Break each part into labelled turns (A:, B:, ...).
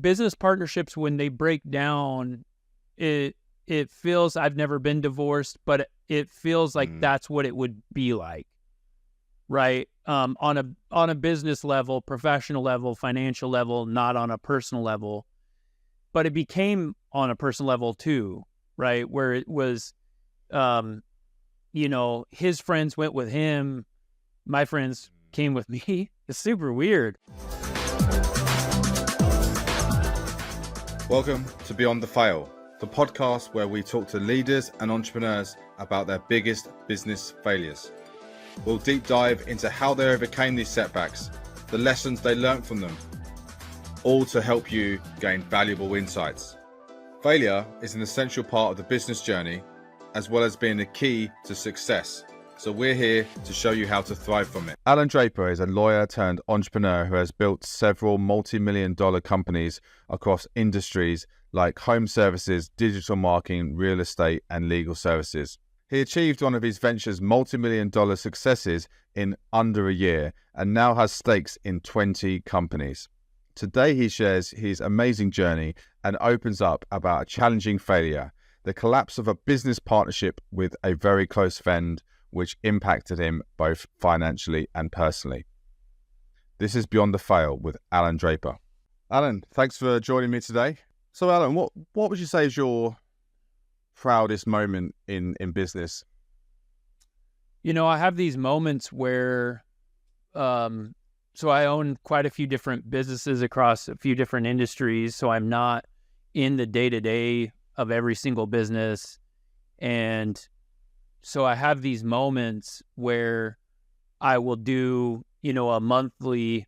A: business partnerships, when they break down, it feels, I've never been divorced, but it feels like that's what it would be like, right? On a business level, professional level, financial level, not on a personal level, but it became on a personal level too, right? Where it was, his friends went with him, my friends came with me. It's super weird.
B: Welcome to Beyond the Fail, the podcast where we talk to leaders and entrepreneurs about their biggest business failures. We'll deep dive into how they overcame these setbacks, the lessons they learned from them, all to help you gain valuable insights. Failure is an essential part of the business journey, as well as being the key to success. So we're here to show you how to thrive from it. Allan Draper is a lawyer turned entrepreneur who has built several multi-million-dollar companies across industries like home services, digital marketing, real estate, and legal services. He achieved one of his venture's multi-million-dollar successes in under a year and now has stakes in 20 companies. Today he shares his amazing journey and opens up about a challenging failure, the collapse of a business partnership with a very close friend, which impacted him both financially and personally. This is Beyond the Fail with Allan Draper. Allan, thanks for joining me today. So Allan, what would you say is your proudest moment in business?
A: I have these moments where, so I own quite a few different businesses across a few different industries. So I'm not in the day-to-day of every single business. And so I have these moments where I will do, a monthly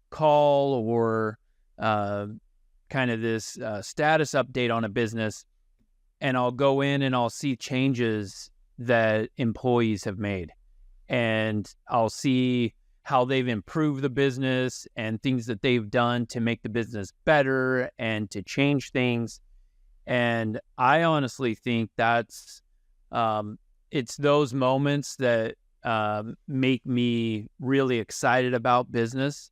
A: call or kind of this status update on a business. And I'll go in and I'll see changes that employees have made. And I'll see how they've improved the business and things that they've done to make the business better and to change things. And I honestly think that's, it's those moments that make me really excited about business.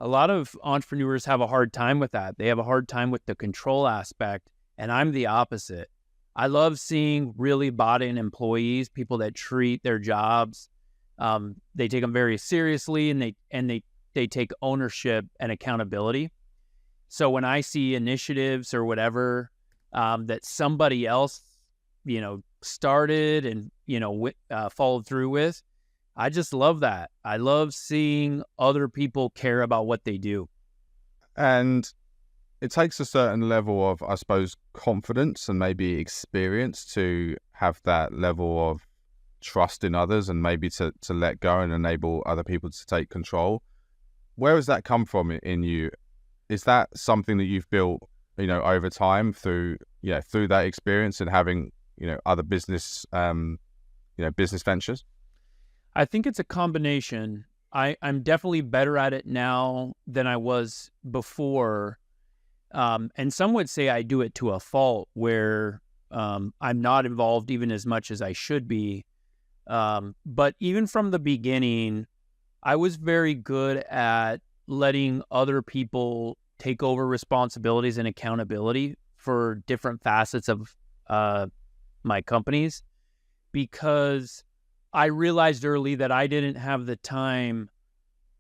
A: A lot of entrepreneurs have a hard time with that. They have a hard time with the control aspect, and I'm the opposite. I love seeing really bought-in employees, people that treat their jobs. They take them very seriously, and they take ownership and accountability. So when I see initiatives or whatever that somebody else, started and followed through with, I just love that. I love seeing other people care about what they do.
B: And it takes a certain level of, I suppose, confidence and maybe experience to have that level of trust in others and maybe to let go and enable other people to take control. Where has that come from in you? Is that something that you've built, over time through that experience and having, other business, business ventures?
A: I think it's a combination. I'm definitely better at it now than I was before. And some would say I do it to a fault where I'm not involved even as much as I should be. But even from the beginning, I was very good at letting other people take over responsibilities and accountability for different facets of my companies, because I realized early that I didn't have the time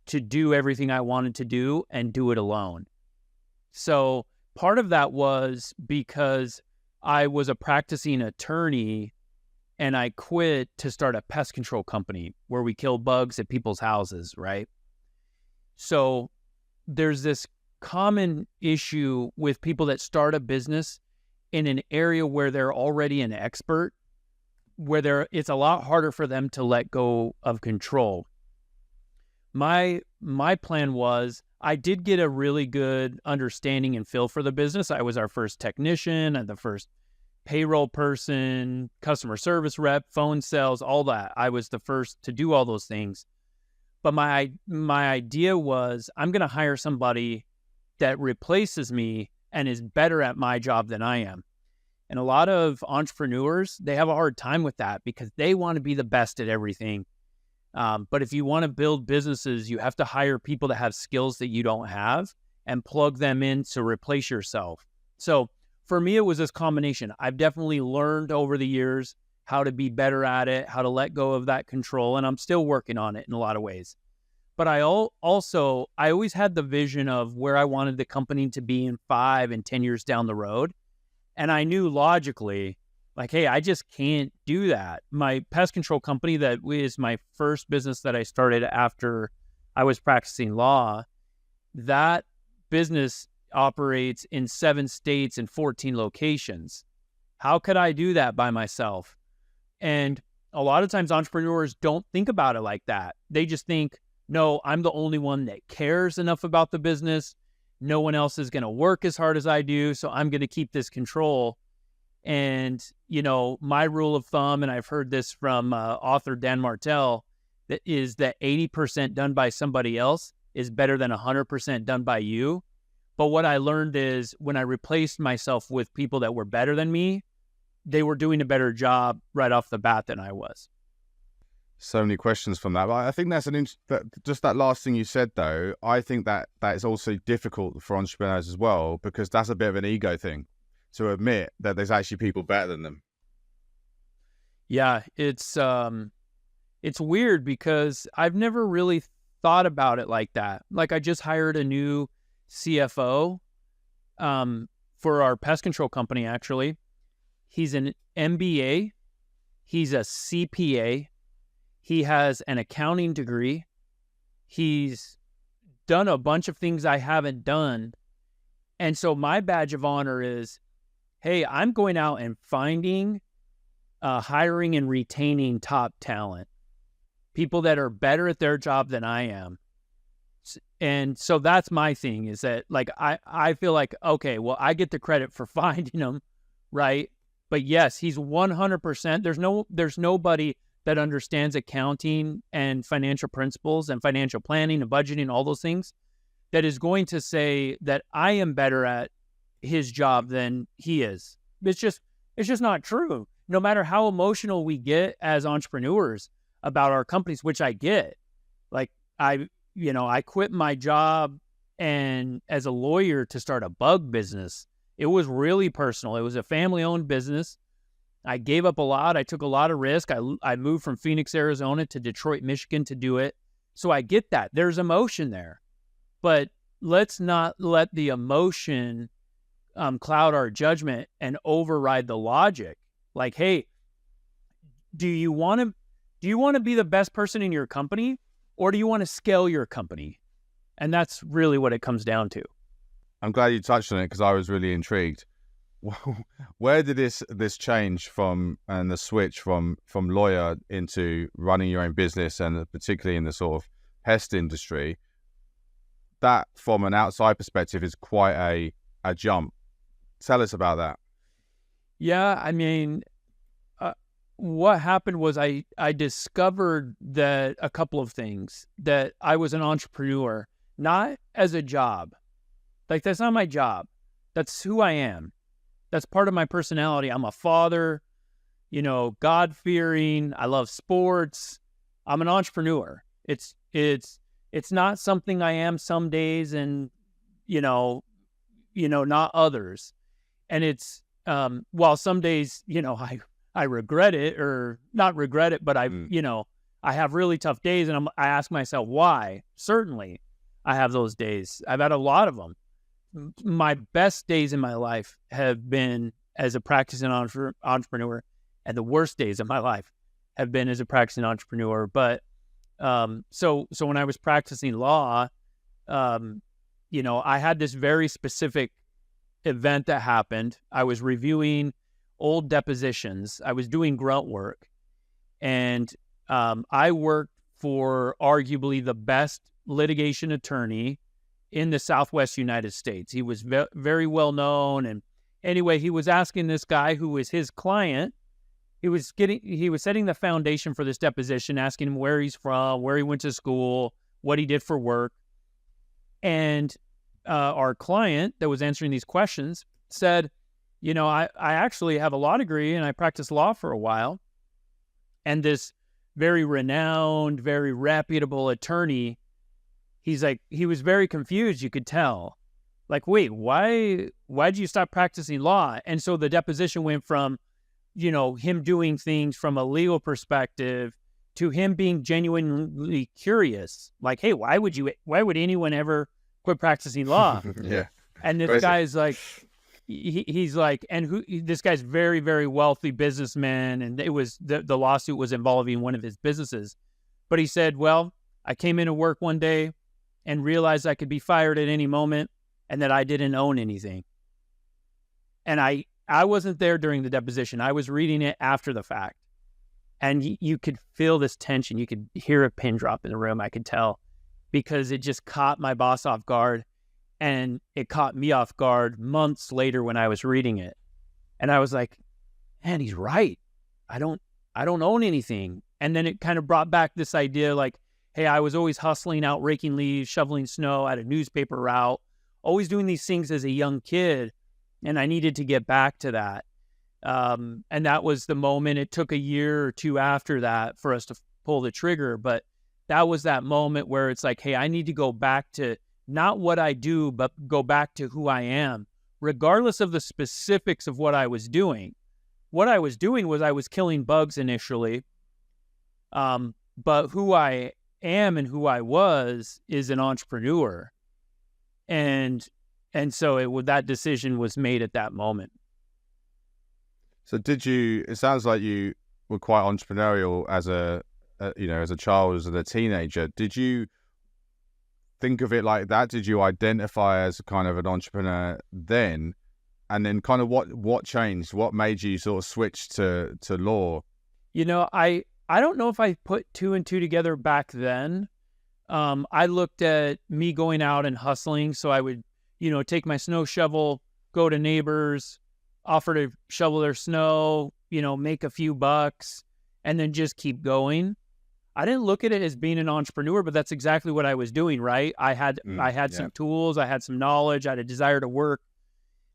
A: to do everything I wanted to do and do it alone. So part of that was because I was a practicing attorney and I quit to start a pest control company where we kill bugs at people's houses, right? So there's this common issue with people that start a business in an area where they're already an expert, where it's a lot harder for them to let go of control. My plan was, I did get a really good understanding and feel for the business. I was our first technician and the first payroll person, customer service rep, phone sales, all that. I was the first to do all those things. But my idea was, I'm going to hire somebody that replaces me and is better at my job than I am. And a lot of entrepreneurs, they have a hard time with that because they want to be the best at everything. But if you want to build businesses, you have to hire people that have skills that you don't have. and plug them in to replace yourself. So for me, it was this combination. I've definitely learned over the years how to be better at it, how to let go of that control, and I'm still working on it in a lot of ways. But I always had the vision of where I wanted the company to be in 5 and 10 years down the road. And I knew logically, like, hey, I just can't do that. My pest control company, that is my first business that I started after I was practicing law, that business operates in 7 states and 14 locations. How could I do that by myself? And a lot of times entrepreneurs don't think about it like that. They just think, no, I'm the only one that cares enough about the business. No one else is going to work as hard as I do, so I'm going to keep this control. And, my rule of thumb, and I've heard this from author Dan Martell, that is that 80% done by somebody else is better than 100% done by you. But what I learned is when I replaced myself with people that were better than me, they were doing a better job right off the bat than I was.
B: So many questions from that. But I think that's just that last thing you said, though. I think that is also difficult for entrepreneurs as well, because that's a bit of an ego thing, to admit that there's actually people better than them.
A: Yeah, it's weird because I've never really thought about it like that. Like, I just hired a new CFO for our pest control company, actually. He's an MBA. He's a CPA. He has an accounting degree. He's done a bunch of things I haven't done. And so my badge of honor is, hey, I'm going out and finding, hiring and retaining top talent, people that are better at their job than I am. And so that's my thing, is that, like, I feel like, okay, well, I get the credit for finding them, right? But yes, he's 100%. There's nobody that understands accounting and financial principles and financial planning and budgeting, all those things, that is going to say that I am better at his job than he is. It's just not true. No matter how emotional we get as entrepreneurs about our companies, which I get, like, I quit my job and as a lawyer to start a bug business. It was really personal. It was a family-owned business. I gave up a lot. I took a lot of risk. I moved from Phoenix, Arizona to Detroit, Michigan to do it. So I get that. There's emotion there. But let's not let the emotion cloud our judgment and override the logic. Like, hey, do you want to be the best person in your company, or do you want to scale your company? And that's really what it comes down to.
B: I'm glad you touched on it, because I was really intrigued. Where did this change from, and the switch from lawyer into running your own business, and particularly in the sort of pest industry, that from an outside perspective is quite a jump. Tell us about that.
A: Yeah, I mean, what happened was I discovered that a couple of things, that I was an entrepreneur, not as a job. Like, that's not my job. That's who I am. That's part of my personality. I'm a father, God-fearing. I love sports. I'm an entrepreneur. It's not something I am some days and, not others. And it's, while some days, I regret it, or not regret it, but I have really tough days, and I ask myself why. Certainly I have those days. I've had a lot of them. My best days in my life have been as a practicing entrepreneur, and the worst days of my life have been as a practicing entrepreneur. But so when I was practicing law, I had this very specific event that happened. I was reviewing old depositions. I was doing grunt work, and I worked for arguably the best litigation attorney in the Southwest United States. He was very well known. And anyway, he was asking this guy who was his client, he was setting the foundation for this deposition, asking him where he's from, where he went to school, what he did for work. And our client that was answering these questions said, I actually have a law degree and I practiced law for a while. And this very renowned, very reputable attorney, he was very confused, you could tell. Like, wait, why'd you stop practicing law? And so the deposition went from, him doing things from a legal perspective to him being genuinely curious. Like, hey, why would anyone ever quit practicing law?
B: Yeah.
A: And this
B: Crazy.
A: guy's like, he's like, this guy's very, very wealthy businessman. And it was, the lawsuit was involving one of his businesses. But he said, well, I came into work one day and realized I could be fired at any moment and that I didn't own anything. And I wasn't there during the deposition. I was reading it after the fact. And you could feel this tension. You could hear a pin drop in the room, I could tell, because it just caught my boss off guard. And it caught me off guard months later when I was reading it. And I was like, man, he's right. I don't own anything. And then it kind of brought back this idea like, hey, I was always hustling out, raking leaves, shoveling snow at a newspaper route, always doing these things as a young kid. And I needed to get back to that. And that was the moment. It took a year or two after that for us to pull the trigger. But that was that moment where it's like, hey, I need to go back to not what I do, but go back to who I am, regardless of the specifics of what I was doing. What I was doing was I was killing bugs initially. But who I am and who I was is an entrepreneur. And so that decision was made at that moment.
B: So it sounds like you were quite entrepreneurial as a child, as a teenager. Did you think of it like that? Did you identify as kind of an entrepreneur then? And then kind of what changed? What made you sort of switch to law?
A: I don't know if I put two and two together back then. I looked at me going out and hustling. So I would, take my snow shovel, go to neighbors, offer to shovel their snow, make a few bucks, and then just keep going. I didn't look at it as being an entrepreneur, but that's exactly what I was doing, right? I had some tools, I had some knowledge, I had a desire to work.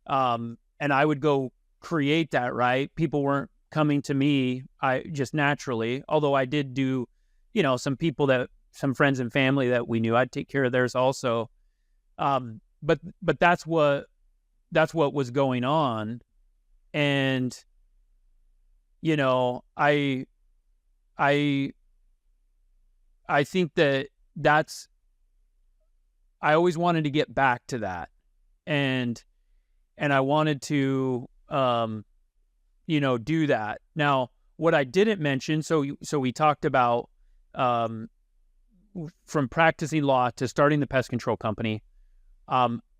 A: And I would go create that, right? People weren't coming to me, I just naturally, although I did do, some friends and family that we knew, I'd take care of theirs also. But that's what was going on. And, I think I always wanted to get back to that. And I wanted to, do that. Now, what I didn't mention, so we talked about, from practicing law to starting the pest control company.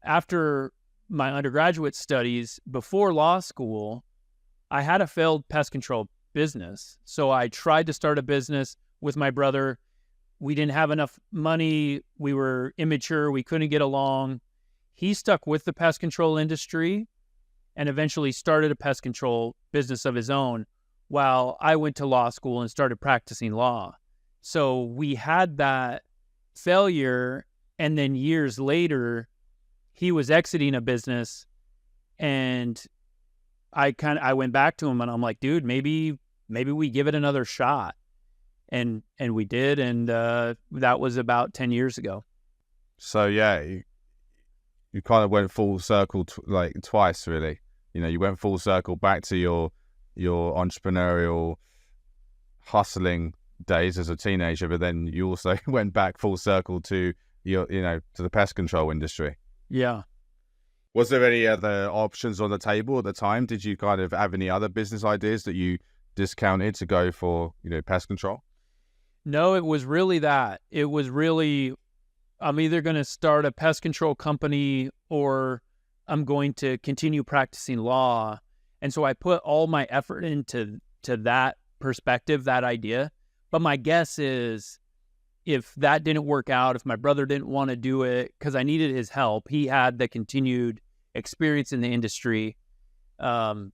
A: After my undergraduate studies, before law school, I had a failed pest control business. So I tried to start a business with my brother. We didn't have enough money. We were immature. We couldn't get along. He stuck with the pest control industry and eventually started a pest control business of his own while I went to law school and started practicing law. So we had that failure. And then years later, he was exiting a business, and I went back to him and I'm like, dude, maybe we give it another shot. And we did. And that was about 10 years ago.
B: So yeah, you kind of went full circle twice, really. You went full circle back to your entrepreneurial hustling days as a teenager, but then you also went back full circle to to the pest control industry.
A: Yeah.
B: Was there any other options on the table at the time? Did you kind of have any other business ideas that you discounted to go for, pest control?
A: No, it was really that. It was really, I'm either going to start a pest control company or I'm going to continue practicing law. And so I put all my effort into that perspective, that idea. But my guess is, if that didn't work out, if my brother didn't want to do it, because I needed his help, he had the continued experience in the industry. My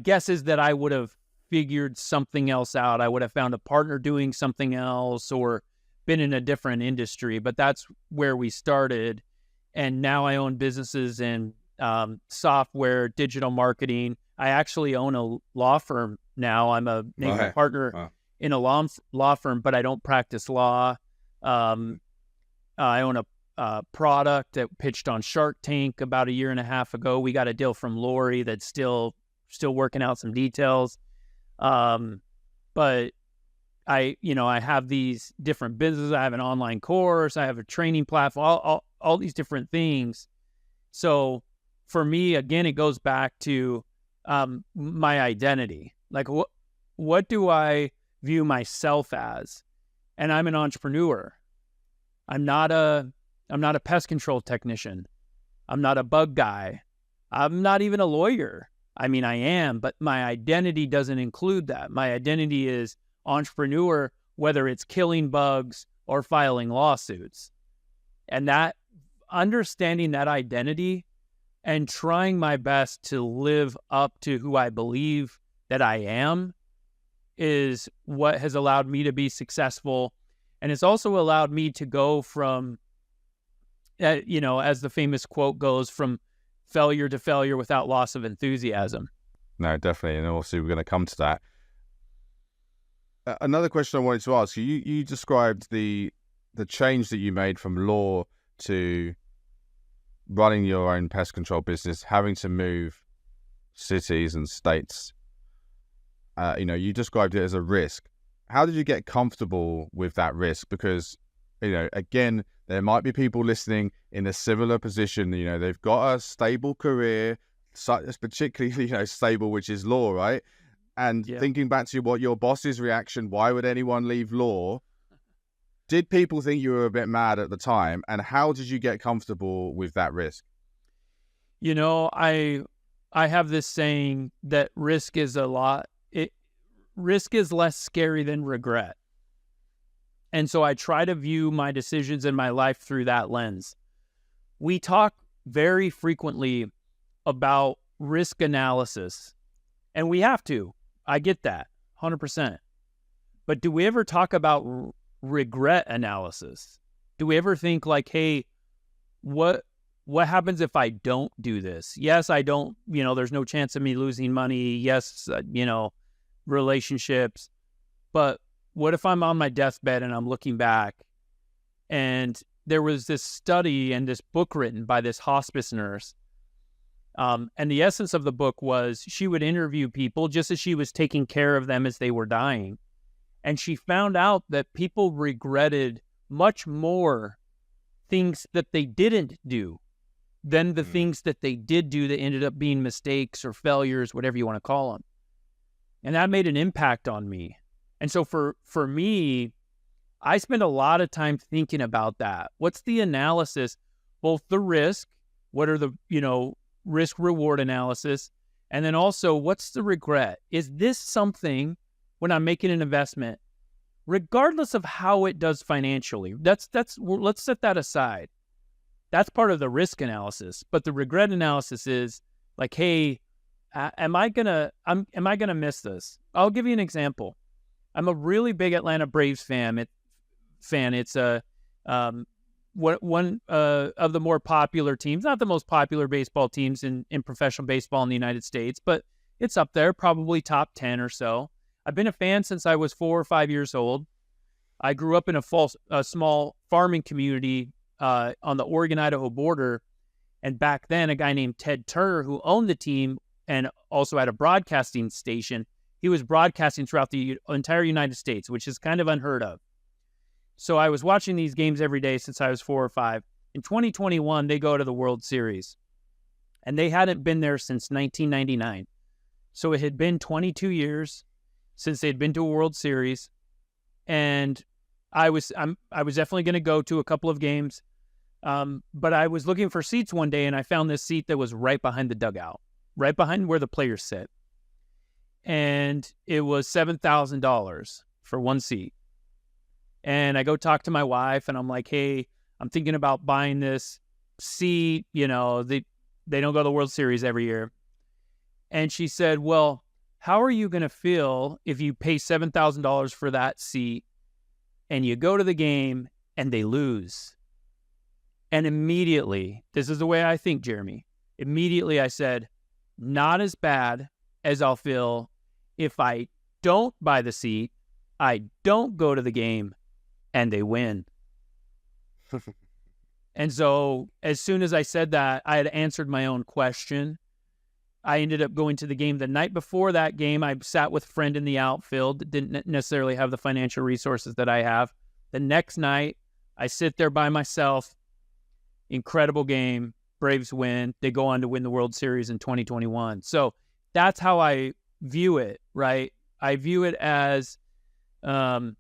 A: guess is that I would have figured something else out. I would have found a partner doing something else or been in a different industry. But that's where we started. And now I own businesses in software, digital marketing. I actually own a law firm now. I'm a named partner in a law firm, but I don't practice law. I own product that pitched on Shark Tank about a year and a half ago. We got a deal from Lori that's still working out some details. But I have these different businesses. I have an online course. I have a training platform, all these different things. So for me, again, it goes back to my identity. Like, what do I view myself as? And I'm an entrepreneur. I'm not a pest control technician. I'm not a bug guy. I'm not even a lawyer. I mean, I am, but my identity doesn't include that. My identity is entrepreneur, whether it's killing bugs or filing lawsuits. And that understanding that identity and trying my best to live up to who I believe that I am is what has allowed me to be successful. And it's also allowed me to go from, as the famous quote goes, from failure to failure without loss of enthusiasm.
B: No, definitely. And also we're going to come to that. Another question I wanted to ask you described the change that you made from law to running your own pest control business, having to move cities and states. You described it as a risk. How did you get comfortable with that risk? Because, again, there might be people listening in a similar position. They've got a stable career, particularly, stable, which is law, right? And thinking back to what your boss's reaction, why would anyone leave law? Did people think you were a bit mad at the time? And how did you get comfortable with that risk?
A: I have this saying that risk is less scary than regret. And so I try to view my decisions in my life through that lens. We talk very frequently about risk analysis, and we have to. I get that, 100%. But do we ever talk about regret analysis? Do we ever think like, hey, what happens if I don't do this? Yes, I don't, there's no chance of me losing money. Yes, relationships. But what if I'm on my deathbed and I'm looking back and there was this study and this book written by this hospice nurse. And the essence of the book was she would interview people just as she was taking care of them as they were dying. And she found out that people regretted much more things that they didn't do than the things that they did do that ended up being mistakes or failures, whatever you want to call them. And that made an impact on me. And so for me, I spend a lot of time thinking about that. What's the analysis, both the risk, what are the, risk reward analysis, and then also what's the regret? Is this something when I'm making an investment, regardless of how it does financially, let's set that aside. That's part of the risk analysis. But the regret analysis is like, hey, am I gonna miss this? I'll give you an example. I'm a really big Atlanta Braves fan. It's one of the more popular teams, not the most popular baseball teams in professional baseball in the United States, but it's up there, probably top 10 or so. I've been a fan since I was 4 or 5 years old. I grew up in a small farming community on the Oregon-Idaho border. And back then, a guy named Ted Turner, who owned the team and also had a broadcasting station, he was broadcasting throughout the entire United States, which is kind of unheard of. So I was watching these games every day since I was 4 or 5. In 2021, they go to the World Series. And they hadn't been there since 1999. So it had been 22 years since they'd been to a World Series. And I was definitely going to go to a couple of games. But I was looking for seats one day, and I found this seat that was right behind the dugout, right behind where the players sit. And it was $7,000 for one seat. And I go talk to my wife, and I'm like, hey, I'm thinking about buying this seat. They don't go to the World Series every year. And she said, well, how are you going to feel if you pay $7,000 for that seat and you go to the game and they lose? And immediately, this is the way I think, Jeremy, immediately I said, not as bad as I'll feel if I don't buy the seat, I don't go to the game, and they win. And so as soon as I said that, I had answered my own question. I ended up going to the game. The night before that game, I sat with a friend in the outfield, didn't necessarily have the financial resources that I have. The next night, I sit there by myself. Incredible game. Braves win. They go on to win the World Series in 2021. So that's how I view it, right? I view it as what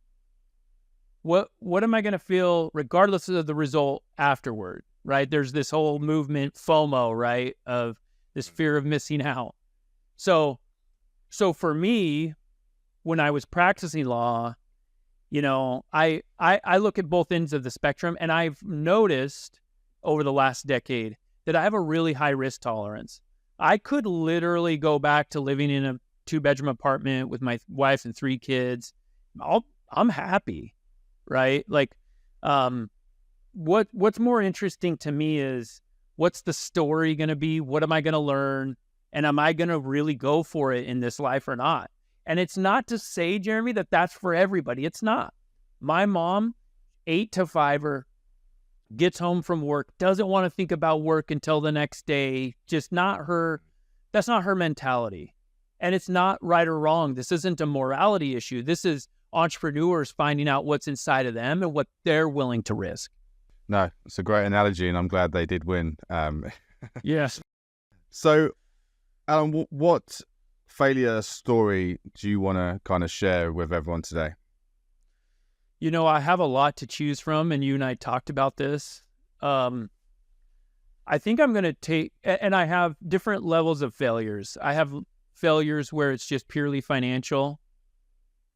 A: am I going to feel regardless of the result afterward, right? There's this whole movement, FOMO, right, of this fear of missing out. So for me, when I was practicing law, you know, I look at both ends of the spectrum, and I've noticed over the last decade that I have a really high risk tolerance. I could literally go back to living in a 2-bedroom apartment with my wife and 3 kids. I'm happy, right? Like, what's more interesting to me is, what's the story going to be? What am I going to learn? And am I going to really go for it in this life or not? And it's not to say, Jeremy, that that's for everybody. It's not. My mom, 8 to 5er, gets home from work, doesn't want to think about work until the next day. Just not her. That's not her mentality. And it's not right or wrong. This isn't a morality issue. This is entrepreneurs finding out what's inside of them and what they're willing to risk.
B: No, it's a great analogy, and I'm glad they did win.
A: Yes.
B: So, Allan, what failure story do you want to kind of share with everyone today?
A: You know, I have a lot to choose from, and you and I talked about this. I think I'm going to take, and I have different levels of failures. I have failures where it's just purely financial.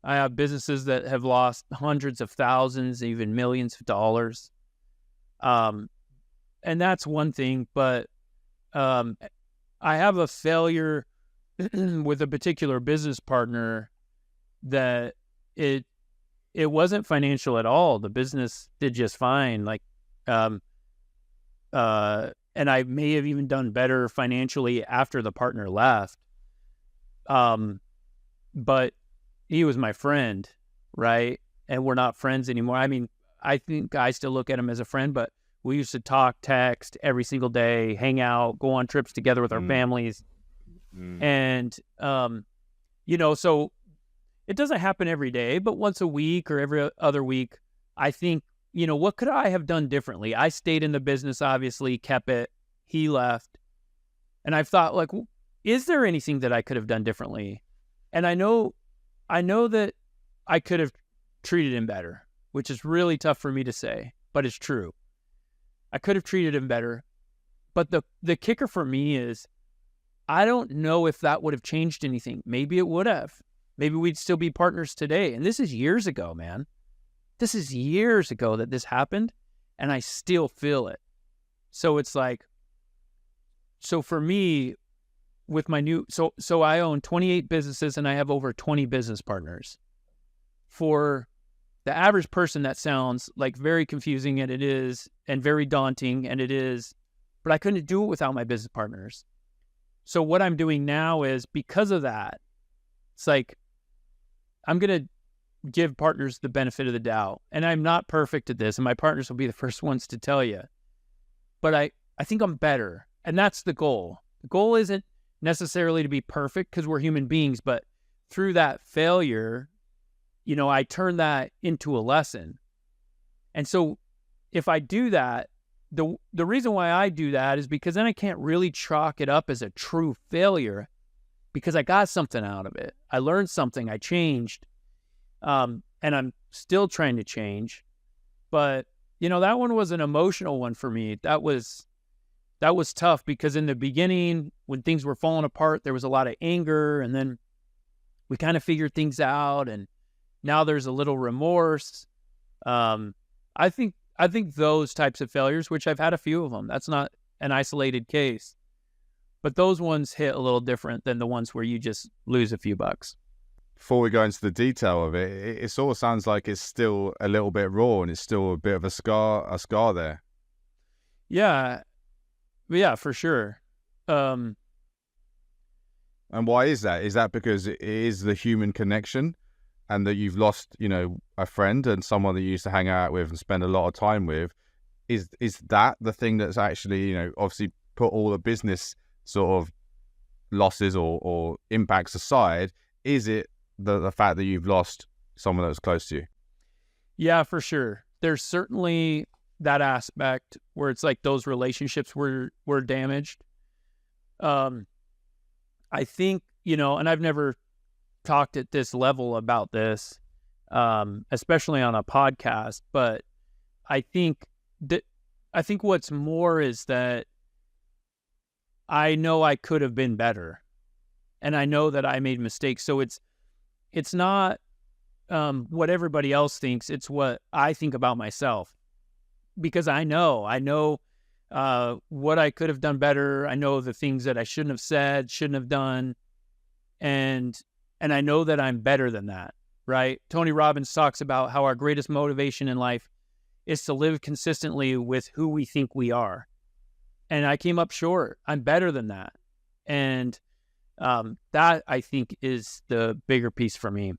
A: I have businesses that have lost hundreds of thousands, even millions of dollars. And that's one thing, but I have a failure with a particular business partner that it wasn't financial at all. The business did just fine. Like, and I may have even done better financially after the partner left. But he was my friend, right? And we're not friends anymore. I mean, I think I still look at him as a friend, but we used to talk, text every single day, hang out, go on trips together with our families. And, you know, so it doesn't happen every day, but once a week or every other week, I think, you know, what could I have done differently? I stayed in the business, obviously, kept it. He left. And I've thought, like, is there anything that I could have done differently? And I know that I could have treated him better, which is really tough for me to say, but it's true. I could have treated him better. But the kicker for me is, I don't know if that would have changed anything. Maybe it would have. Maybe we'd still be partners today. And this is years ago, man. This is years ago that this happened, and I still feel it. So it's like, so for me, with my new, so I own 28 businesses and I have over 20 business partners. For the average person, that sounds like very confusing, and it is, and very daunting, and it is, but I couldn't do it without my business partners. So what I'm doing now is, because of that, it's like, I'm going to give partners the benefit of the doubt. And I'm not perfect at this, and my partners will be the first ones to tell you. But I think I'm better, and that's the goal. The goal isn't necessarily to be perfect, because we're human beings, but through that failure, you know, I turn that into a lesson. And so if I do that, the reason why I do that is because then I can't really chalk it up as a true failure, because I got something out of it. I learned something. I changed. And I'm still trying to change. But, you know, that one was an emotional one for me. That was tough, because in the beginning, when things were falling apart, there was a lot of anger, and then we kind of figured things out, and now there's a little remorse. I think those types of failures, which I've had a few of them, that's not an isolated case, but those ones hit a little different than the ones where you just lose a few bucks.
B: Before we go into the detail of it, it sort of sounds like it's still a little bit raw, and it's still a bit of a scar there.
A: Yeah, for sure.
B: And why is that? Is that because it is the human connection, and that you've lost, you know, a friend and someone that you used to hang out with and spend a lot of time with? is that the thing that's actually, obviously put all the business sort of losses or impacts aside, is it the fact that you've lost someone that was close to you?
A: Yeah, for sure. There's certainly that aspect where it's like those relationships were damaged. I think, and I've never talked at this level about this, especially on a podcast, but I think what's more is that I know I could have been better, and I know that I made mistakes. So it's not what everybody else thinks. It's what I think about myself, because I know what I could have done better. I know the things that I shouldn't have said, shouldn't have done, and I know that I'm better than that. Right? Tony Robbins talks about how our greatest motivation in life is to live consistently with who we think we are. And I came up short. I'm better than that. And that, I think, is the bigger piece for me.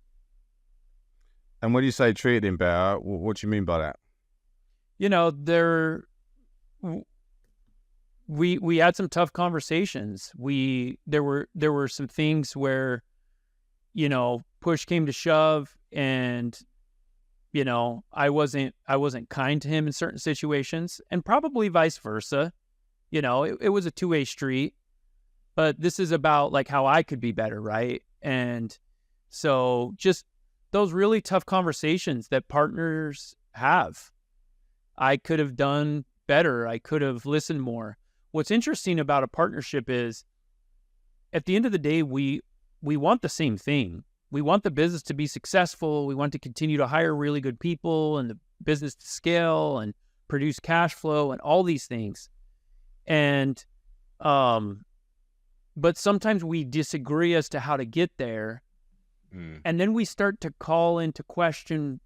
B: And when you say treated him better, what do you mean by that?
A: We had some tough conversations. There were some things where, push came to shove, and I wasn't kind to him in certain situations, and probably vice versa. It was a two-way street, but this is about like how I could be better, right? And so just those really tough conversations that partners have. I could have done better. I could have listened more. What's interesting about a partnership is, at the end of the day, we want the same thing. We want the business to be successful. We want to continue to hire really good people and the business to scale and produce cash flow and all these things. And, but sometimes we disagree as to how to get there. And then we start to call into question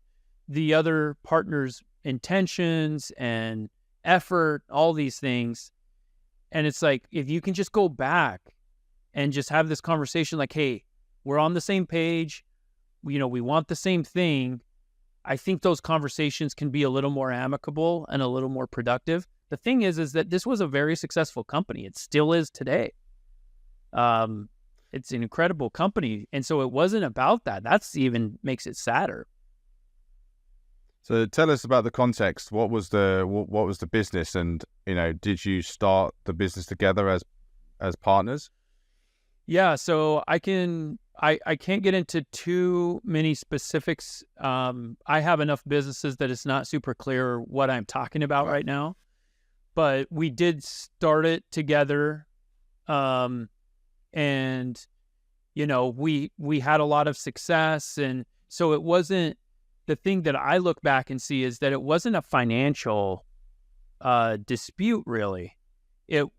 A: the other partner's intentions and effort, all these things. And it's like, if you can just go back and just have this conversation like, hey, we're on the same page, we want the same thing. I think those conversations can be a little more amicable and a little more productive. The thing is that this was a very successful company. It still is today. It's an incredible company. And so it wasn't about that. That's even makes it sadder.
B: So tell us about the context. What was the business, and did you start the business together as partners?
A: Yeah, so I can't get into too many specifics. I have enough businesses that it's not super clear what I'm talking about right now. But we did start it together, and we had a lot of success, and so it wasn't. The thing that I look back and see is that it wasn't a financial dispute, really. It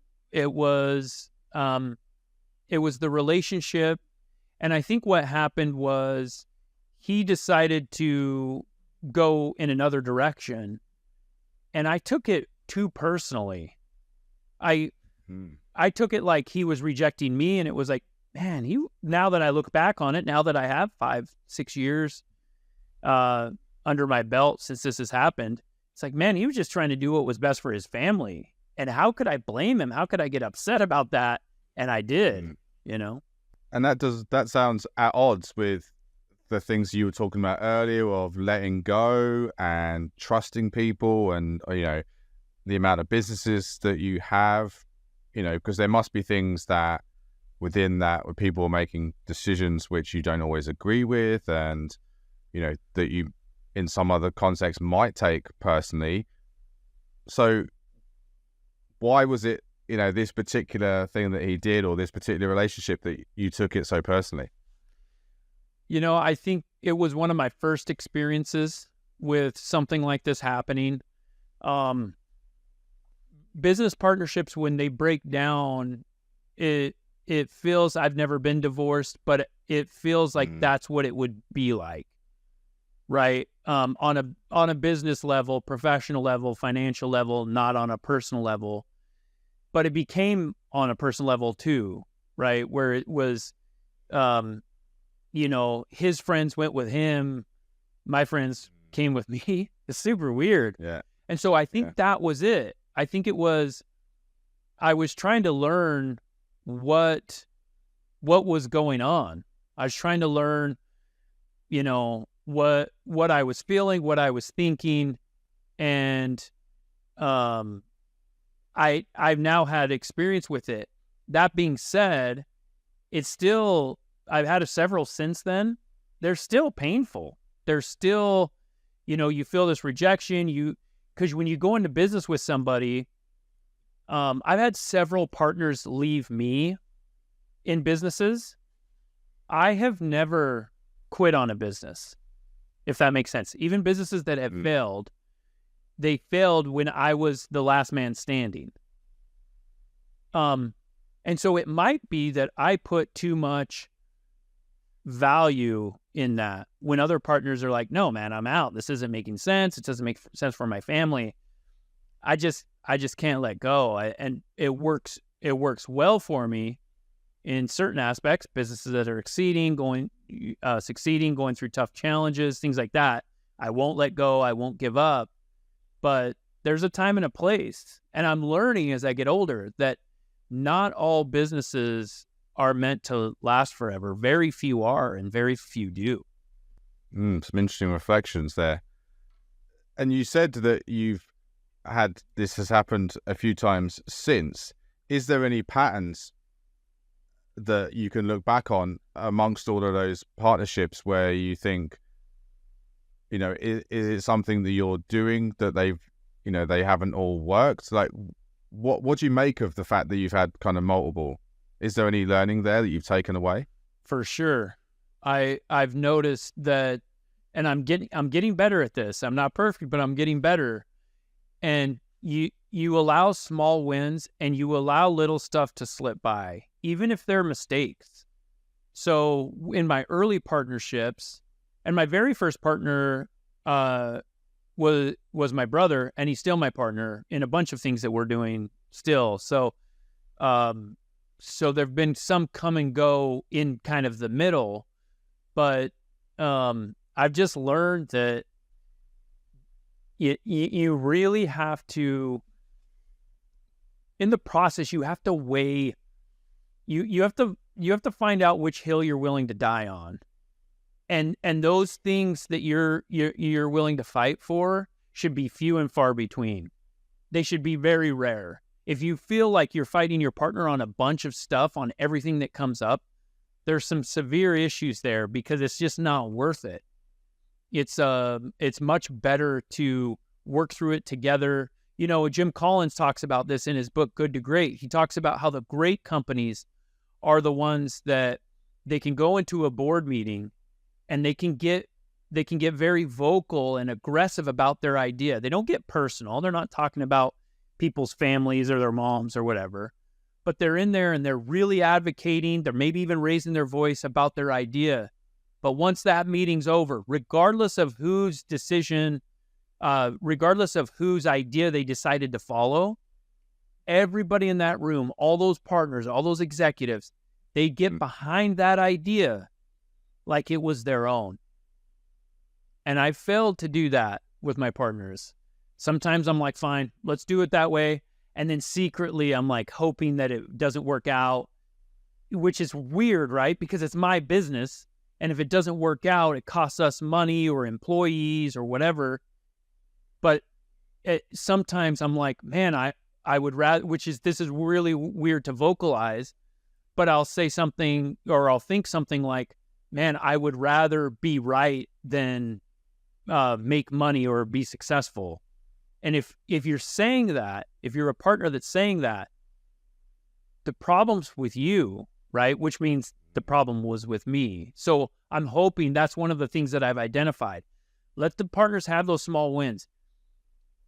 A: was the relationship, and I think what happened was he decided to go in another direction, and I took it too personally. I took it like he was rejecting me, and it was like, man, now that I look back on it, now that I have 5-6 years under my belt since this has happened, it's like, man, he was just trying to do what was best for his family. And how could I blame him? How could I get upset about that? And I did,
B: And that sounds at odds with the things you were talking about earlier of letting go and trusting people, and the amount of businesses that you have, because there must be things that within that where people are making decisions which you don't always agree with, and that you in some other context might take personally. So why was it this particular thing that he did, or this particular relationship, that you took it so personally?
A: I think it was one of my first experiences with something like this happening. Business partnerships, when they break down, it feels, I've never been divorced, but it feels like that's what it would be like, right? On a business level, professional level, financial level, not on a personal level. But it became on a personal level too, right? Where it was, his friends went with him, my friends came with me. It's super weird.
B: Yeah.
A: And so I think that was it. I think it was, I was trying to learn what was going on. I was trying to learn, you know, what I was feeling, what I was thinking. And I've now had experience with it. That being said, it's still, I've had several since then. They're still painful. They're still, you know, you feel this rejection. Because when you go into business with somebody, I've had several partners leave me in businesses. I have never quit on a business, if that makes sense. Even businesses that have failed, they failed when I was the last man standing. And so it might be that I put too much value in that when other partners are like, no, man, I'm out. This isn't making sense. It doesn't make sense for my family. I just can't let go. And it works well for me in certain aspects, businesses that are succeeding, going through tough challenges, things like that. I won't let go. I won't give up. But there's a time and a place. And I'm learning as I get older that not all businesses are meant to last forever. Very few are, and very few do.
B: Some interesting reflections there. And you said that this has happened a few times since. Is there any patterns that you can look back on amongst all of those partnerships where you think, you know, is it something that you're doing that they haven't all worked? Like, what do you make of the fact that you've had kind of multiple? Is there any learning there that you've taken away?
A: For sure. I've noticed that, and I'm getting better at this. I'm not perfect, but I'm getting better. And you allow small wins and you allow little stuff to slip by, even if they're mistakes. So in my early partnerships, and my very first partner was my brother, and he's still my partner in a bunch of things that we're doing still. So there've been some come and go in kind of the middle, but I've just learned that you really have to, in the process, you have to weigh, you have to find out which hill you're willing to die on. And those things that you're willing to fight for should be few and far between. They should be very rare. If you feel like you're fighting your partner on a bunch of stuff, on everything that comes up, there's some severe issues there because it's just not worth it. It's much better to work through it together. You know, Jim Collins talks about this in his book, Good to Great. He talks about how the great companies are the ones that they can go into a board meeting and they can get very vocal and aggressive about their idea. They don't get personal. They're not talking about people's families or their moms or whatever, but they're in there and they're really advocating. They're maybe even raising their voice about their idea. But once that meeting's over, regardless of whose decision, regardless of whose idea they decided to follow, everybody in that room, all those partners, all those executives, they get behind that idea like it was their own. And I failed to do that with my partners. Sometimes I'm like, fine, let's do it that way. And then secretly I'm like hoping that it doesn't work out, which is weird, right? Because it's my business. And if it doesn't work out, it costs us money or employees or whatever. But sometimes I'm like, man, I would rather, this is really weird to vocalize, but I'll say something or I'll think something like, man, I would rather be right than make money or be successful. And if you're saying that, if you're a partner that's saying that, the problem's with you, right? Which means the problem was with me. So I'm hoping that's one of the things that I've identified. Let the partners have those small wins.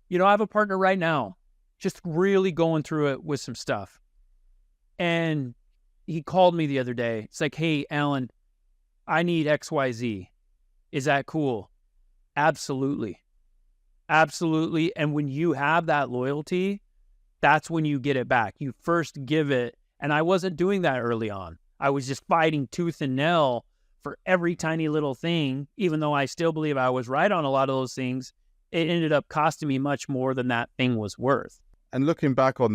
A: You know, I have a partner right now, just really going through it with some stuff. And he called me the other day. It's like, hey, Allan, I need XYZ. Is that cool? Absolutely. Absolutely. And when you have that loyalty, that's when you get it back. You first give it. And I wasn't doing that early on. I was just fighting tooth and nail for every tiny little thing, even though I still believe I was right on a lot of those things. it ended up costing me much more than that thing was worth.
B: And looking back on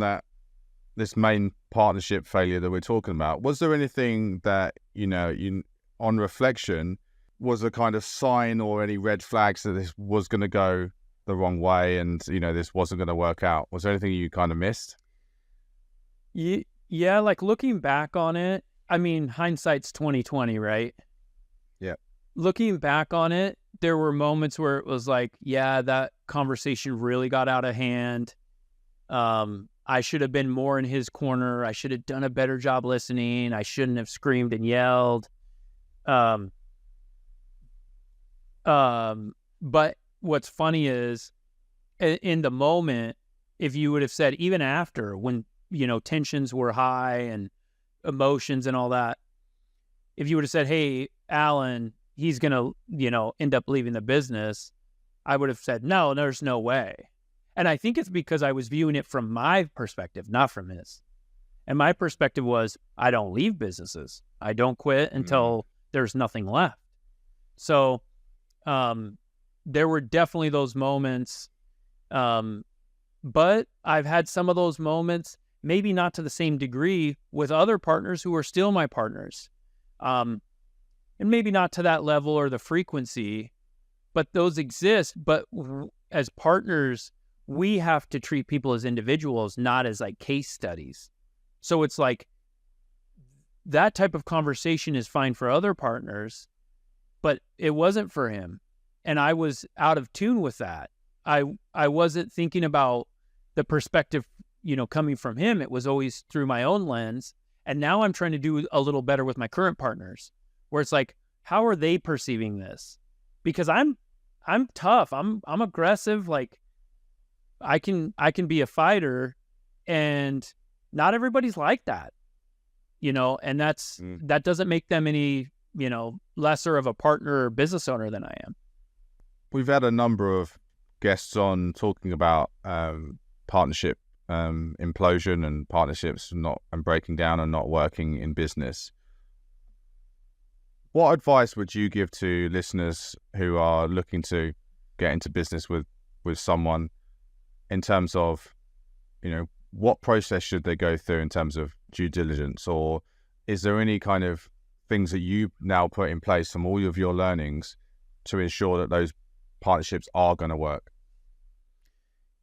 B: this main partnership failure that we're talking about, was there anything that, on reflection, was a kind of sign or any red flags that this was going to go the wrong way and, this wasn't going to work out? Was there anything you kind of missed?
A: Yeah, like looking back on it, I mean, hindsight's 2020, right?
B: Yeah.
A: Looking back on it, there were moments where it was like, yeah, that conversation really got out of hand. I should have been more in his corner. I should have done a better job listening. I shouldn't have screamed and yelled. But what's funny is in the moment, if you would have said, even after when, tensions were high and emotions and all that, if you would have said, hey, Allan, he's going to, end up leaving the business, I would have said, no, there's no way. And I think it's because I was viewing it from my perspective, not from his. And my perspective was, I don't leave businesses. I don't quit until there's nothing left. So there were definitely those moments. But I've had some of those moments, maybe not to the same degree, with other partners who are still my partners. And maybe not to that level or the frequency, but those exist. But as partners, we have to treat people as individuals, not as like case studies. So it's like that type of conversation is fine for other partners, but it wasn't for him. And I was out of tune with that. I wasn't thinking about the perspective, coming from him. It was always through my own lens. And now I'm trying to do a little better with my current partners, where it's like, how are they perceiving this? Because I'm tough. I'm aggressive. Like I can be a fighter, and not everybody's like that, and that doesn't make them any, lesser of a partner or business owner than I am.
B: We've had a number of guests on talking about partnership implosion and partnerships and breaking down and not working in business. What advice would you give to listeners who are looking to get into business with someone in terms of, what process should they go through in terms of due diligence? Or is there any kind of things that you now put in place from all of your learnings to ensure that those partnerships are going to work?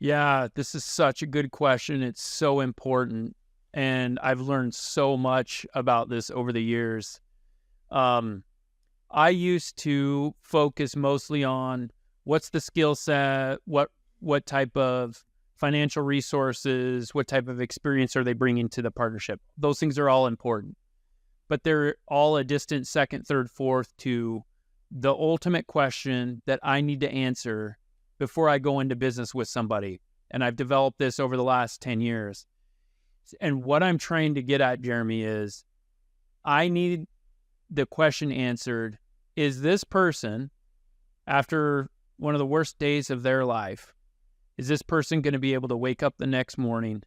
A: Yeah, this is such a good question. It's so important. And I've learned so much about this over the years. I used to focus mostly on what's the skill set, what type of financial resources, what type of experience are they bringing to the partnership. Those things are all important, but they're all a distant second, third, fourth to the ultimate question that I need to answer before I go into business with somebody. And I've developed this over the last 10 years. And what I'm trying to get at, Jeremy, is I need the question answered, is this person, after one of the worst days of their life, is this person going to be able to wake up the next morning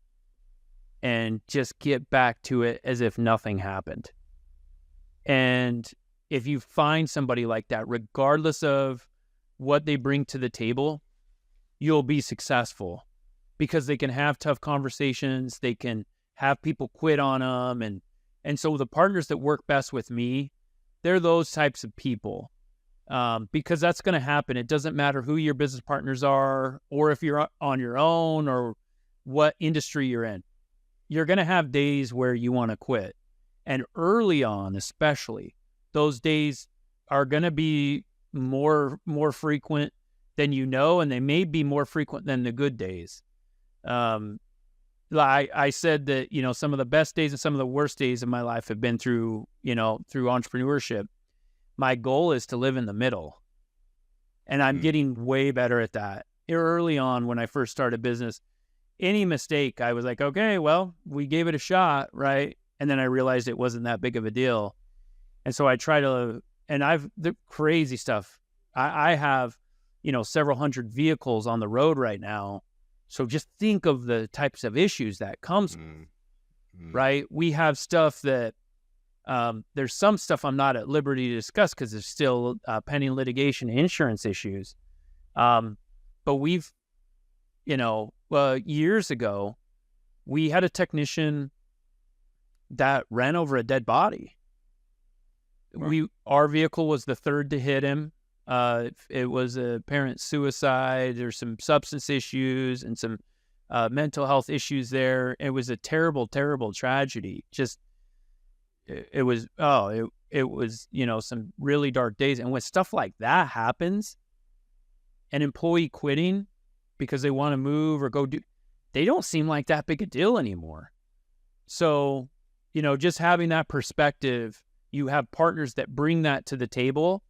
A: and just get back to it as if nothing happened? And if you find somebody like that, regardless of what they bring to the table, you'll be successful, because they can have tough conversations. They can have people quit on them. And so the partners that work best with me, they're those types of people, because that's going to happen. It doesn't matter who your business partners are, or if you're on your own, or what industry you're in. You're going to have days where you want to quit. And early on, especially, those days are going to be more frequent than and they may be more frequent than the good days. I said that, some of the best days and some of the worst days of my life have been through entrepreneurship. My goal is to live in the middle. And I'm getting way better at that. Early on, when I first started business, any mistake, I was like, okay, well, we gave it a shot, right? And then I realized it wasn't that big of a deal. And so I try to, and the crazy stuff. I have, several hundred vehicles on the road right now. So just think of the types of issues that comes, right? We have stuff that, there's some stuff I'm not at liberty to discuss because there's still pending litigation and insurance issues. But we've, years ago, we had a technician that ran over a dead body.
B: Wow.
A: Our vehicle was the third to hit him. It was apparent suicide. There's some substance issues and some mental health issues there. It was a terrible, terrible tragedy. Just it was some really dark days. And when stuff like that happens, an employee quitting because they want to move or go do, they don't seem like that big a deal anymore. So, just having that perspective, you have partners that bring that to the table,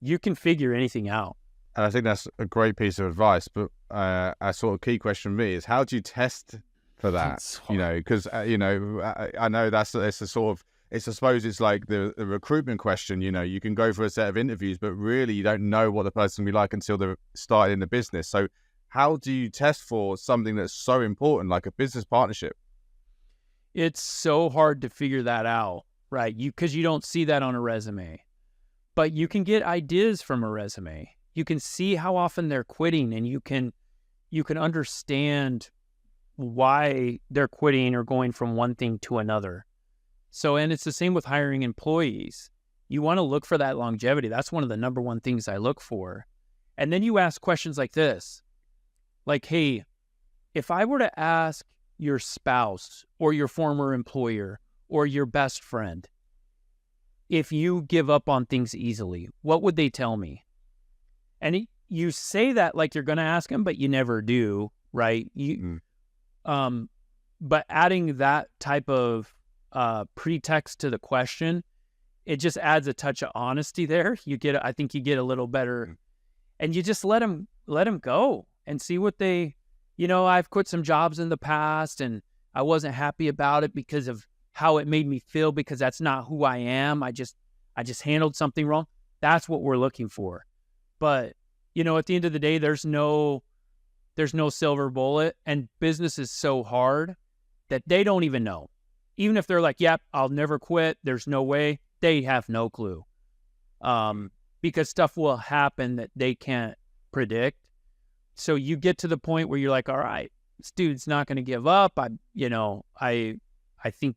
A: you can figure anything out.
B: And I think that's a great piece of advice. But a sort of key question for me is, how do you test for that? Because I know it's a sort of, I suppose it's like the recruitment question. You can go for a set of interviews, but really you don't know what the person will be like until they're started in the business. So how do you test for something that's so important, like a business partnership?
A: It's so hard to figure that out, right? Because you don't see that on a resume. But you can get ideas from a resume. You can see how often they're quitting, and you can understand why they're quitting or going from one thing to another. So, and it's the same with hiring employees. You want to look for that longevity. That's one of the number one things I look for. And then you ask questions like this, like, hey, if I were to ask your spouse or your former employer or your best friend, if you give up on things easily, what would they tell me? And you say that like you're going to ask them, but you never do, right? But adding that type of pretext to the question, it just adds a touch of honesty there. I think you get a little better, and you just let them go and see what they, I've quit some jobs in the past and I wasn't happy about it because of how it made me feel, because that's not who I am. I just handled something wrong. That's what we're looking for. But, at the end of the day, there's no silver bullet, and business is so hard that they don't even know. Even if they're like, yep, I'll never quit, there's no way, they have no clue. Because stuff will happen that they can't predict. So you get to the point where you're like, all right, this dude's not going to give up. I think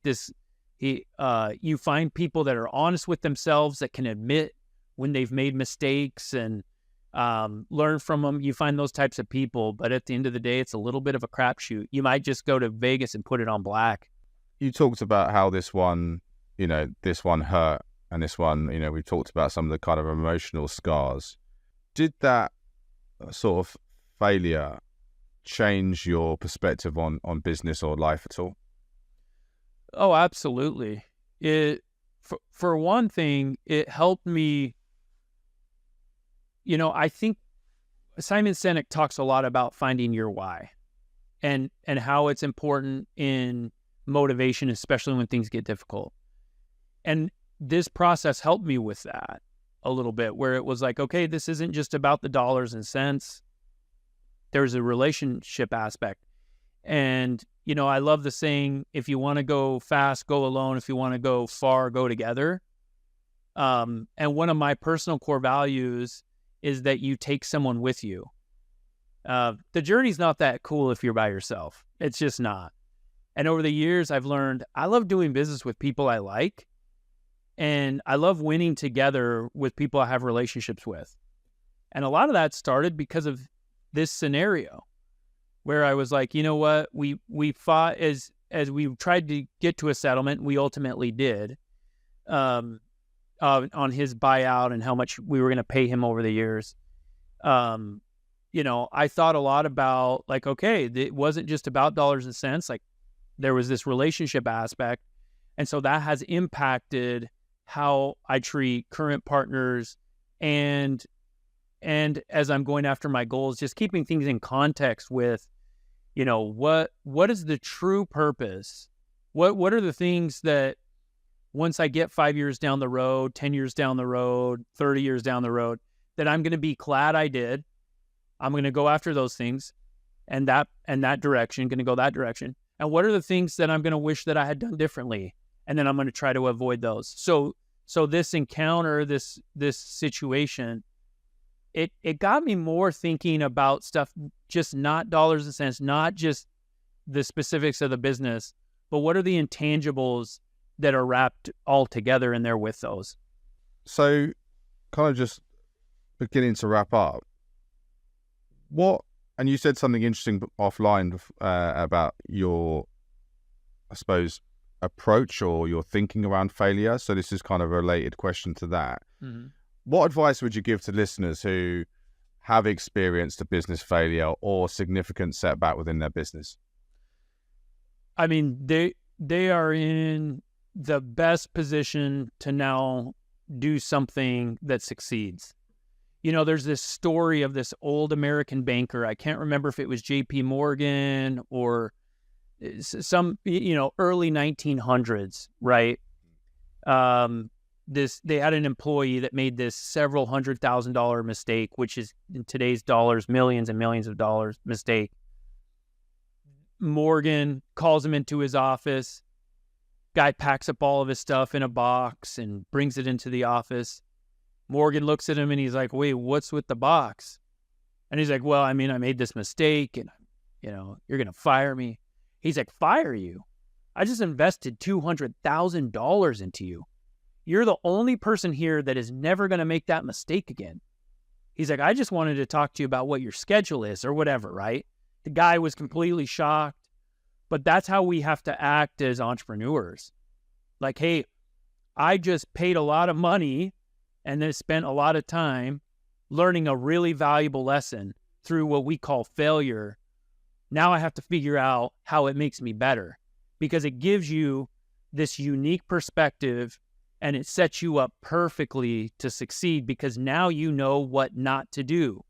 A: you find people that are honest with themselves, that can admit when they've made mistakes and learn from them. You find those types of people, but at the end of the day, it's a little bit of a crapshoot. You might just go to Vegas and put it on black.
B: You talked about how this one hurt, and this one, we talked about some of the kind of emotional scars. Did that sort of failure change your perspective on business or life at all?
A: Oh, absolutely. For one thing, it helped me. I think Simon Sinek talks a lot about finding your why and how it's important in motivation, especially when things get difficult. And this process helped me with that a little bit, where it was like, okay, this isn't just about the dollars and cents. There's a relationship aspect. And, I love the saying, if you want to go fast, go alone. If you want to go far, go together. And one of my personal core values is that you take someone with you. The journey's not that cool if you're by yourself. It's just not. And over the years, I've learned I love doing business with people I like. And I love winning together with people I have relationships with. And a lot of that started because of this scenario, where I was like, you know what, we fought as we tried to get to a settlement. We ultimately did, on his buyout and how much we were going to pay him over the years. I thought a lot about, like, okay, it wasn't just about dollars and cents. Like, there was this relationship aspect. And so that has impacted how I treat current partners, and as I'm going after my goals, just keeping things in context with, what is the true purpose? What are the things that once I get 5 years down the road, 10 years down the road, 30 years down the road, that I'm going to be glad I did. I'm going to go after those things and that direction, going to go that direction. And what are the things that I'm going to wish that I had done differently? And then I'm going to try to avoid those. So this encounter, this situation, it got me more thinking about stuff, just not dollars and cents, not just the specifics of the business, but what are the intangibles that are wrapped all together in there with those.
B: So kind of just beginning to wrap up, and you said something interesting offline about your, I suppose, approach or your thinking around failure. So this is kind of a related question to that. Mm-hmm. What advice would you give to listeners who have experienced a business failure or significant setback within their business?
A: I mean, they are in the best position to now do something that succeeds. You know, there's this story of this old American banker. I can't remember if it was J.P. Morgan or some, early 1900s, right? They had an employee that made this several $100,000 mistake, which is in today's dollars, millions and millions of dollars mistake. Morgan calls him into his office. Guy packs up all of his stuff in a box and brings it into the office. Morgan looks at him and he's like, wait, what's with the box? And he's like, well, I mean, I made this mistake and, you're going to fire me. He's like, fire you? I just invested $200,000 into you. You're the only person here that is never going to make that mistake again. He's like, I just wanted to talk to you about what your schedule is or whatever, right? The guy was completely shocked. But that's how we have to act as entrepreneurs. Like, hey, I just paid a lot of money and then spent a lot of time learning a really valuable lesson through what we call failure. Now I have to figure out how it makes me better, because it gives you this unique perspective and it sets you up perfectly to succeed, because now you know what not to do.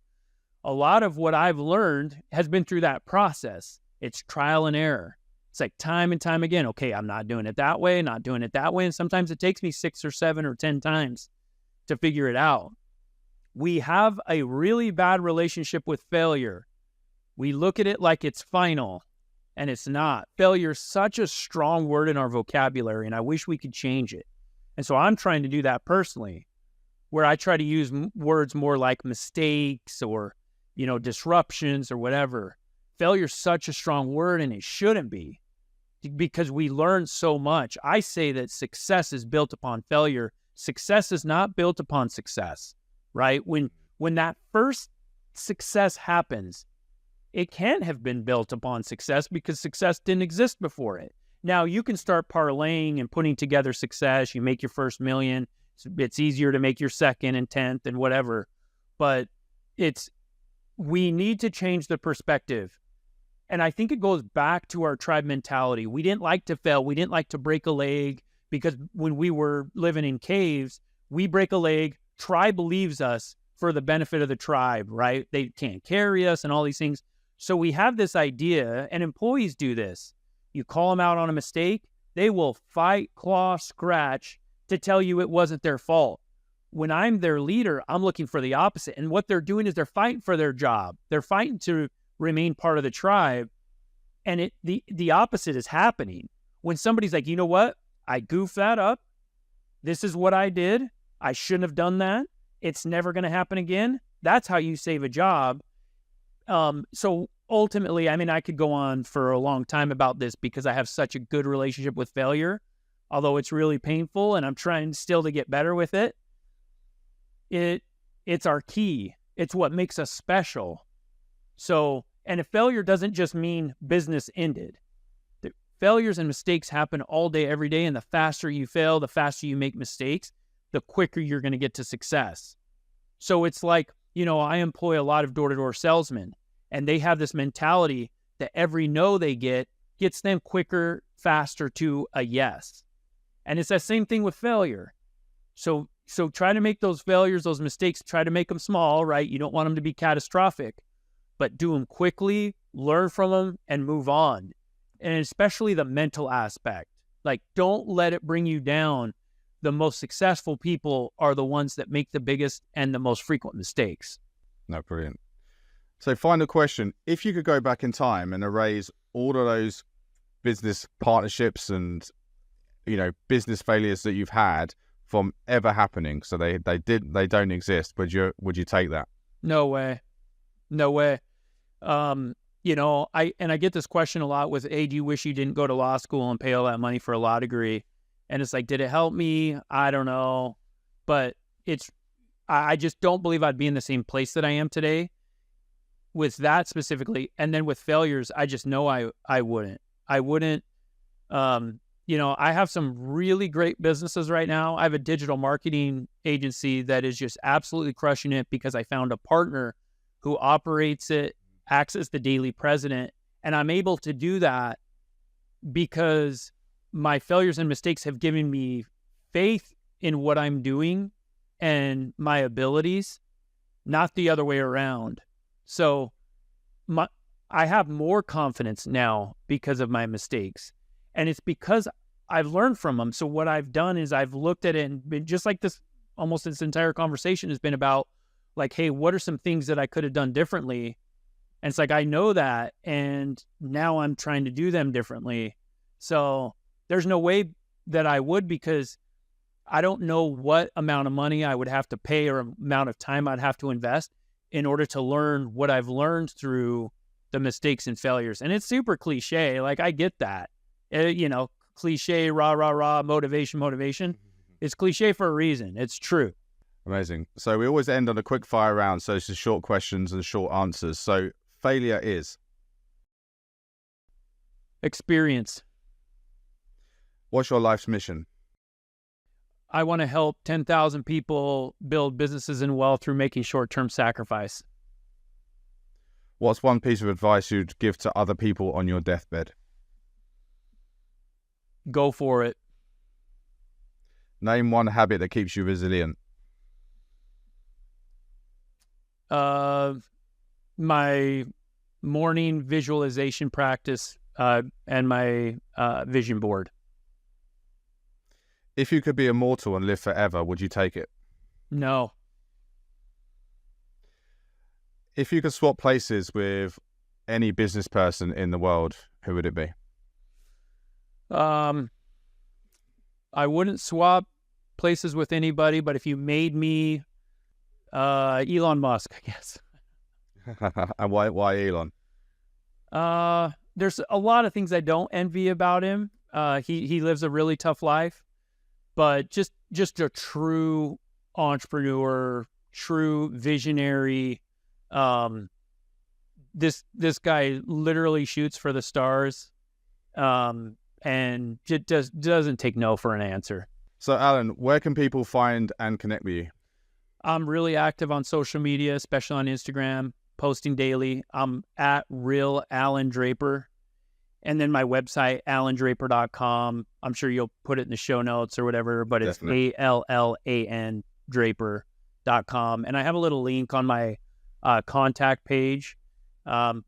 A: A lot of what I've learned has been through that process. It's trial and error. It's like time and time again. Okay, I'm not doing it that way, not doing it that way. And sometimes it takes me 6 or 7 or 10 times to figure it out. We have a really bad relationship with failure. We look at it like it's final, and it's not. Failure is such a strong word in our vocabulary, and I wish we could change it. And so I'm trying to do that personally, where I try to use words more like mistakes or, disruptions or whatever. Failure is such a strong word, and it shouldn't be, because we learn so much. I say that success is built upon failure. Success is not built upon success, right? When that first success happens, it can't have been built upon success because success didn't exist before it. Now, you can start parlaying and putting together success. You make your first $1 million. It's easier to make your second and 10th and whatever. But we need to change the perspective. And I think it goes back to our tribe mentality. We didn't like to fail. We didn't like to break a leg, because when we were living in caves, we break a leg, tribe leaves us for the benefit of the tribe, right? They can't carry us and all these things. So we have this idea, and employees do this. You call them out on a mistake, they will fight, claw, scratch to tell you it wasn't their fault. When I'm their leader, I'm looking for the opposite. And what they're doing is they're fighting for their job. They're fighting to remain part of the tribe. And the opposite is happening. When somebody's like, you know what? I goofed that up. This is what I did. I shouldn't have done that. It's never going to happen again. That's how you save a job. So ultimately, I mean, I could go on for a long time about this because I have such a good relationship with failure, although it's really painful and I'm trying still to get better with it. It's our key. It's what makes us special. So, and if failure doesn't just mean business ended. The failures and mistakes happen all day, every day. And the faster you fail, the faster you make mistakes, the quicker you're going to get to success. So it's like, I employ a lot of door-to-door salesmen, and they have this mentality that every no they get gets them quicker, faster to a yes. And it's that same thing with failure. So try to make those failures, those mistakes, try to make them small, right? You don't want them to be catastrophic, but do them quickly, learn from them, and move on. And especially the mental aspect. Like, don't let it bring you down. The most successful people are the ones that make the biggest and the most frequent mistakes.
B: No, brilliant. So final question, if you could go back in time and erase all of those business partnerships and, business failures that you've had from ever happening, so they don't exist, would you take that?
A: No way. No way. I get this question a lot with, hey, do you wish you didn't go to law school and pay all that money for a law degree? And it's like, did it help me? I don't know. But I just don't believe I'd be in the same place that I am today with that specifically. And then with failures, I just know I wouldn't. I wouldn't. I have some really great businesses right now. I have a digital marketing agency that is just absolutely crushing it because I found a partner who operates it, acts as the daily president. And I'm able to do that because my failures and mistakes have given me faith in what I'm doing and my abilities, not the other way around. So I have more confidence now because of my mistakes. And it's because I've learned from them. So what I've done is I've looked at it and been just like this, almost this entire conversation has been about like, hey, what are some things that I could have done differently? And it's like, I know that. And now I'm trying to do them differently. So there's no way that I would, because I don't know what amount of money I would have to pay or amount of time I'd have to invest in order to learn what I've learned through the mistakes and failures. And it's super cliche. Like, I get that. Cliche, rah, rah, rah, motivation. It's cliche for a reason. It's true.
B: Amazing. So we always end on a quick fire round. So it's just short questions and short answers. So failure is?
A: Experience.
B: What's your life's mission?
A: I want to help 10,000 people build businesses and wealth through making short-term sacrifice.
B: What's one piece of advice you'd give to other people on your deathbed?
A: Go for it.
B: Name one habit that keeps you resilient.
A: My morning visualization practice and my vision board.
B: If you could be immortal and live forever, would you take it?
A: No.
B: If you could swap places with any business person in the world, who would it be?
A: I wouldn't swap places with anybody, but if you made me Elon Musk, I guess.
B: And why Elon?
A: There's a lot of things I don't envy about him. He lives a really tough life, but just a true entrepreneur, true visionary. This guy literally shoots for the stars, and it doesn't take no for an answer.
B: So, Allan, where can people find and connect with you?
A: I'm really active on social media, especially on Instagram, posting daily. I'm at Real Allan Draper. And then my website, allandraper.com. I'm sure you'll put it in the show notes or whatever, but it's Allan Draper.com. And I have a little link on my contact page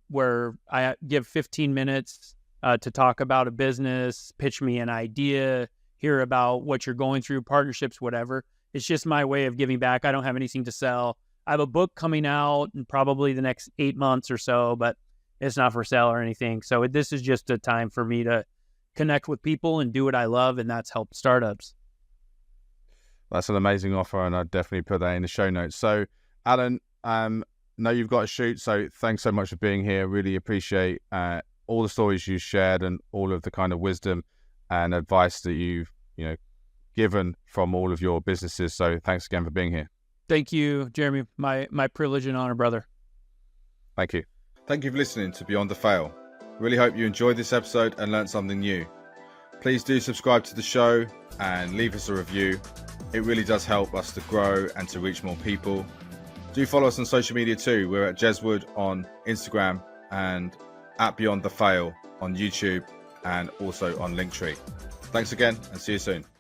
A: where I give 15 minutes to talk about a business, pitch me an idea, hear about what you're going through, partnerships, whatever. It's just my way of giving back. I don't have anything to sell. I have a book coming out in probably the next 8 months or so, but it's not for sale or anything. So this is just a time for me to connect with people and do what I love, and that's help startups.
B: That's an amazing offer, and I'd definitely put that in the show notes. So, Allan, know you've got to shoot, so thanks so much for being here. Really appreciate all the stories you shared and all of the kind of wisdom and advice that you've given from all of your businesses. So thanks again for being here.
A: Thank you, Jeremy. My privilege and honor, brother.
B: Thank you. Thank you for listening to Beyond the Fail. Really hope you enjoyed this episode and learned something new. Please do subscribe to the show and leave us a review. It really does help us to grow and to reach more people. Do follow us on social media too. We're at Jeswood on Instagram and at Beyond the Fail on YouTube and also on Linktree. Thanks again and see you soon.